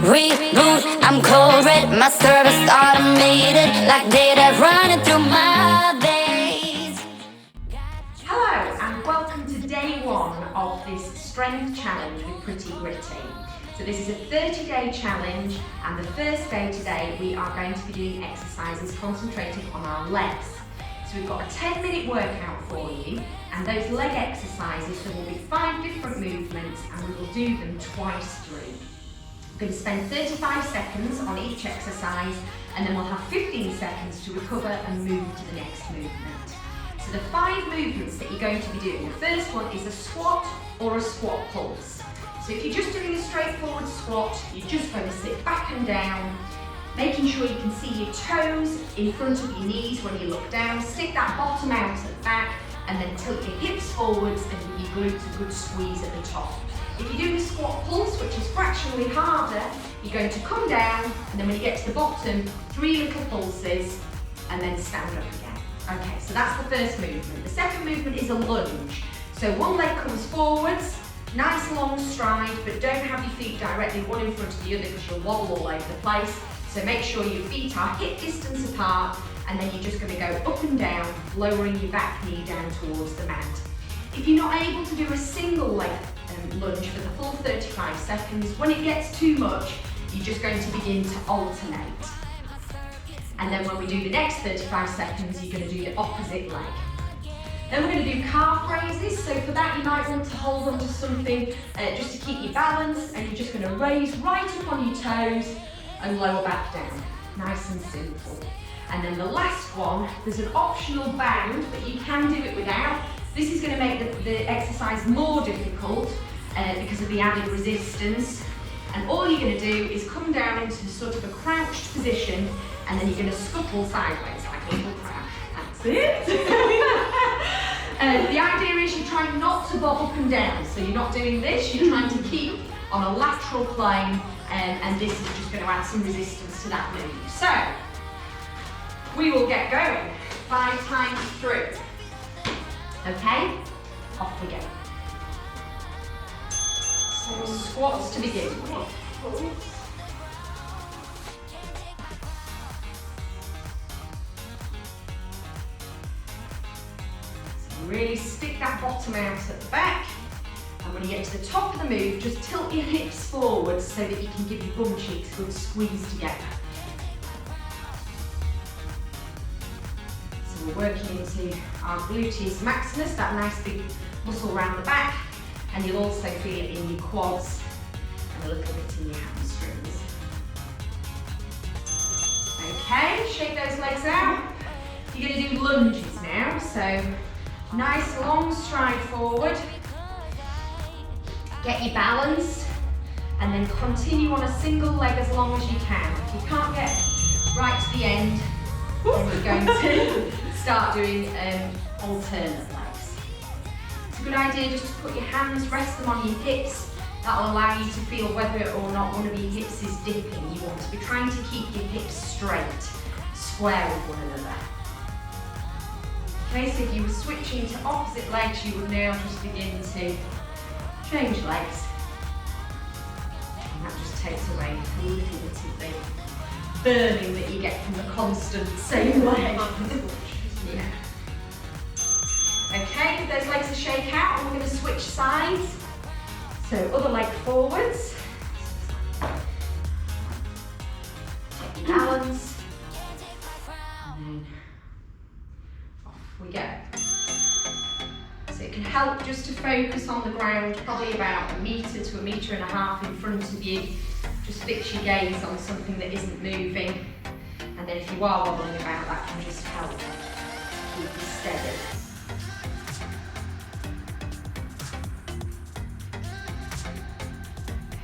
Reboot, I'm cold red, my service automated, like data running through my veins. Hello and welcome to day one of this strength challenge with Pretty Gritty. So this is a 30-day challenge, and the first day today we are going to be doing exercises concentrating on our legs. So we've got a 10-minute workout for you, and those leg exercises, there will be 5 different movements and we will do them twice through. We're going to spend 35 seconds on each exercise, and then we'll have 15 seconds to recover and move to the next movement. So the 5 movements that you're going to be doing, the first one is a squat or a squat pulse. So if you're just doing a straightforward squat, you're just going to sit back and down, making sure you can see your toes in front of your knees when you look down, stick that bottom out at the back, and then tilt your hips forwards and give your glutes a good squeeze at the top. If you do the squat pulse, which is fractionally harder, you're going to come down, and then when you get to the bottom, 3 little pulses, and then stand up again. Okay, so that's the first movement. The second movement is a lunge. So one leg comes forwards, nice long stride, but don't have your feet directly one in front of the other because you'll wobble all over the place. So make sure your feet are hip distance apart, and then you're just going to go up and down, lowering your back knee down towards the mat. If you're not able to do a single leg lunge for the full 35 seconds, when it gets too much, you're just going to begin to alternate. And then when we do the next 35 seconds, you're going to do the opposite leg. Then we're going to do calf raises. So for that, you might want to hold onto something just to keep your balance, and you're just going to raise right up on your toes and lower back down. Nice and simple. And then the last one, there's an optional band, but you can do it without. This is going to make the exercise more difficult because of the added resistance. And all you're going to do is come down into sort of a crouched position, and then you're going to scuttle sideways like a little crab. That's it. The idea is you're trying not to bob up and down. So you're not doing this, you're trying to keep on a lateral plane, and this is just going to add some resistance to that move. So we will get going 5 times through. Okay, off we go. So squats to begin with. So really stick that bottom out at the back, and when you get to the top of the move, just tilt your hips forward so that you can give your bum cheeks a good squeeze together. We're working into our gluteus maximus, that nice big muscle around the back, and you'll also feel it in your quads and a little bit in your hamstrings. Okay, shake those legs out. You're going to do lunges now, so nice long stride forward, get your balance, and then continue on a single leg as long as you can. If you can't get right to the end, then we're going to start doing alternate legs. It's a good idea just to put your hands, rest them on your hips. That'll allow you to feel whether or not one of your hips is dipping. You want to be trying to keep your hips straight, square with one another. Okay, so if you were switching to opposite legs, you would now just begin to change legs. And that just takes away a little bit of the burning that you get from the constant same leg. Yeah. Okay, give those legs a shake out, and we're going to switch sides. So other leg forwards. Take your balance. And then off we go. So it can help just to focus on the ground, probably about 1 metre to 1.5 metres in front of you. Just fix your gaze on something that isn't moving. And then if you are wobbling about, that can just help keep you steady.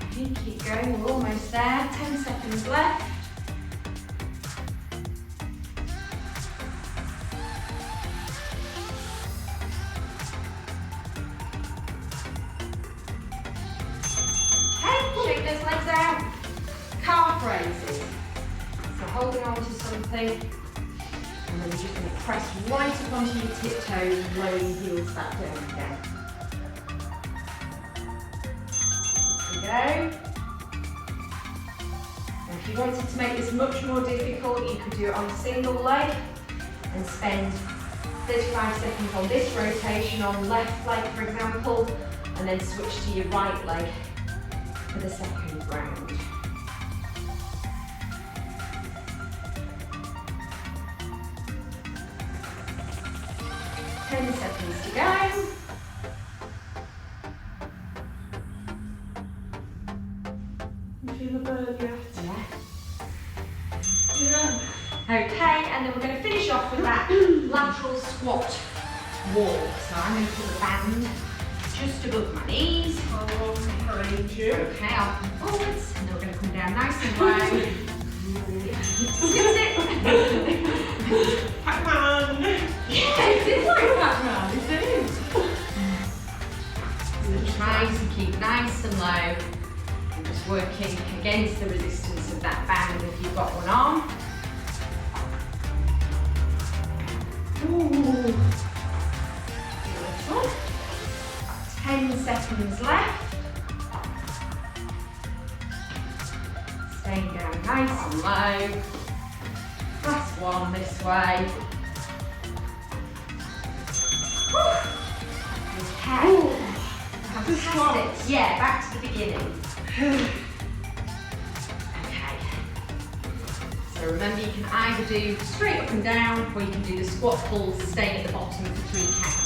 Okay, keep going, we're almost there, 10 seconds left. Okay, shake those legs out. Calf raises. So holding on to something, and then you're just going to press right up onto your tiptoes and lower your heels back down again. There we go. If you wanted to make this much more difficult, you could do it on a single leg and spend 35 seconds on this rotation on the left leg, for example, and then switch to your right leg for the second round. Ten seconds to go. You feel the burn yet? Yeah. Okay, and then we're going to finish off with that lateral squat walk. So I'm going to put the band just above my knees. I'll behind you. Okay, I'll come forwards, and then we're going to come down nice and low. Pac-Man! Yeah, it is like Pac-Man, it is. So try to keep nice and low, and just working against the resistance of that band if you've got one on. Ooh. Beautiful. 10 seconds left. Staying down nice and low. Last one this way. Okay. Fantastic. Yeah, back to the beginning. Okay. So remember, you can either do straight up and down, or you can do the squat pulls, staying at the bottom for 3 counts.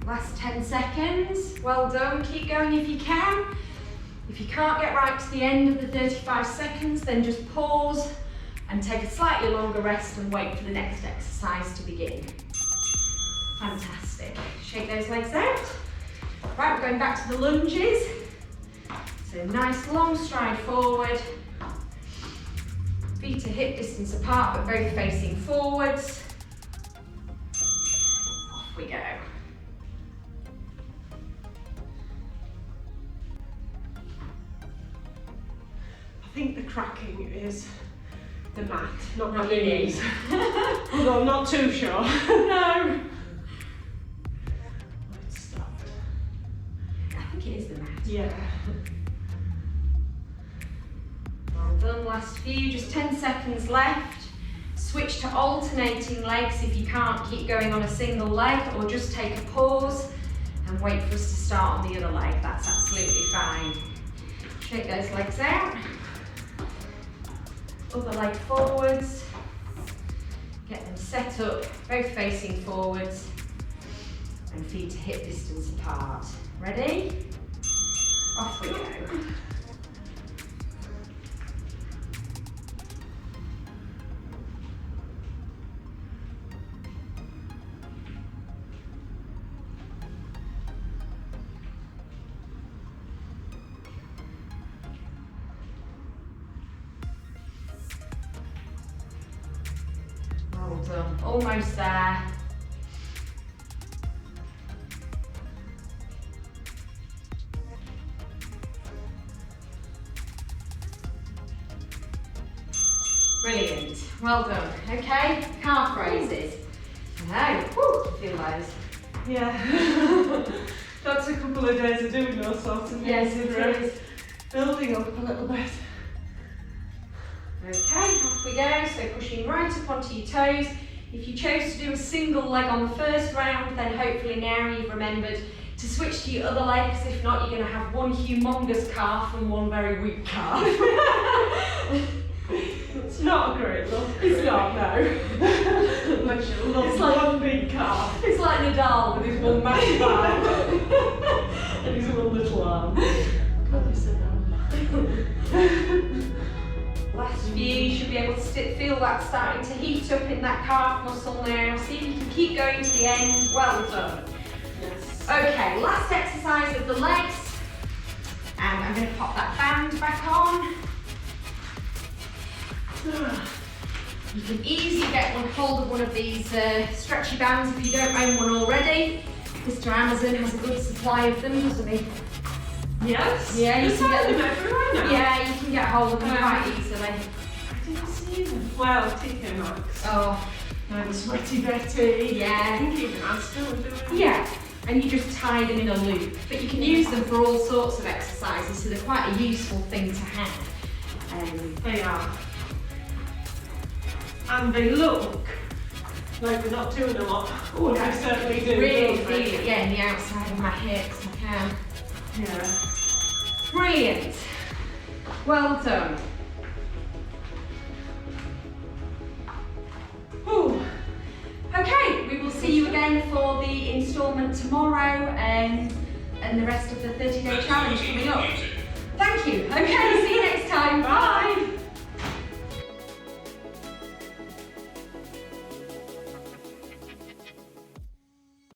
Last 10 seconds, well done, keep going if you can. If you can't get right to the end of the 35 seconds, then just pause and take a slightly longer rest and wait for the next exercise to begin. Fantastic. Shake those legs out. Right, we're going back to the lunges. So nice long stride forward. Feet are hip distance apart, but both facing forwards. Off we go. I think the cracking is the mat, not my Not your knees. Although I'm not too sure. No. Let's stop. I think it is the mat. Yeah. Well done, last few, just 10 seconds left. Switch to alternating legs if you can't keep going on a single leg, or just take a pause and wait for us to start on the other leg. That's absolutely fine. Shake those legs out. Other leg forwards. Get them set up, both facing forwards, and feet to hip distance apart. Ready? Off we go. Well done, almost there. Brilliant, well done. Okay, calf raises. No, woo, feel those. Yeah. That's a couple of days of doing those sorts of things. Yes, it is. Building up a little bit. Okay, off we go. So pushing right up onto your toes. If you chose to do a single leg on the first round, then hopefully now you've remembered to switch to your other leg, because if not, you're going to have one humongous calf and one very weak calf. It's not a great look. It's not, no. Like she loves It's like- one big calf It's like Nadal with his one massive arm. and his one little arm. God, you said that. Last few, you should be able to feel that starting to heat up in that calf muscle now. See if you can keep going to the end. Well done. Yes. Okay, last exercise of the legs. And I'm going to pop that band back on. You can easily get hold of one of these stretchy bands if you don't own one already. Mr. Amazon has a good supply of them, doesn't he? Yes. Yeah, you There's can get them them. everywhere now. Yeah, you can get hold of them quite easily. I didn't see them. Well, TK Maxx. Oh, And Sweaty Betty. I yeah. think even Asda will do it. Yeah, and you just tie them in a loop. But you can use them for all sorts of exercises, so they're quite a useful thing to have. They are. And they look like they're not doing a lot. Oh, they certainly do. Really don't feel they? it, yeah, in the outside of my hips, I can. Yeah. Brilliant. Well done. Whew. Okay, we will see you again for the instalment tomorrow and the rest of the 30-day challenge coming up. Thank you. Okay, see you next time. Bye.